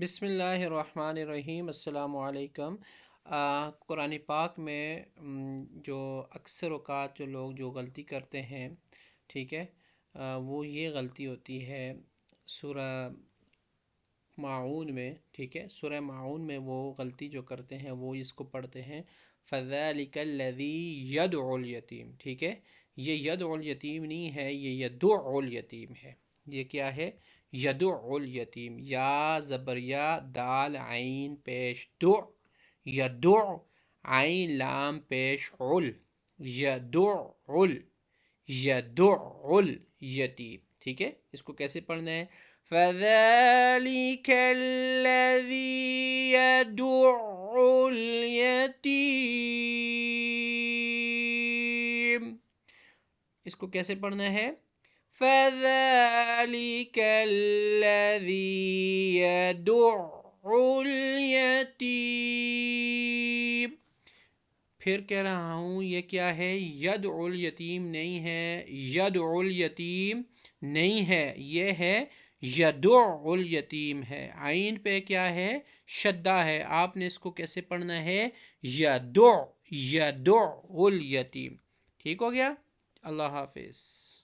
بسم اللہ الرحمن الرحیم۔ السلام علیکم۔ قرآن پاک میں جو اکثر اوقات جو غلطی کرتے ہیں، ٹھیک ہے، وہ یہ غلطی ہوتی ہے سورہ ماعون میں، ٹھیک ہے، سورہ ماعون میں وہ غلطی جو کرتے ہیں وہ اس کو پڑھتے ہیں فَذَلِكَ الَّذِي يَدْعُ الْيَتِيمَ، ٹھیک ہے، یہ یدعو الیتیم نہیں ہے، یہ یدعو الیتیم ہے۔ یہ کیا ہے؟ یدعو الیتیم، یا زبر یا، دال عین پیش دع، یدع، عین لام پیش عل، یدع، یدع الیتیم، ٹھیک ہے۔ اس کو کیسے پڑھنا ہے؟ فَذَلِكَ الَّذِي يَدُعُّ الْيَتِيمَ، اس کو کیسے پڑھنا ہے؟ فَذَلِكَ الَّذِي يَدُعُّ الْيَتِيمَ۔ پھر کہہ رہا ہوں، یہ کیا ہے؟ یدعو الیتیم نہیں ہے، یدعو الیتیم نہیں ہے، یہ ہے یدعو الیتیم ہے۔ عین پہ کیا ہے؟ شدہ ہے۔ آپ نے اس کو کیسے پڑھنا ہے؟ یدعو، یدعو الیتیم۔ ٹھیک ہو گیا؟ اللہ حافظ۔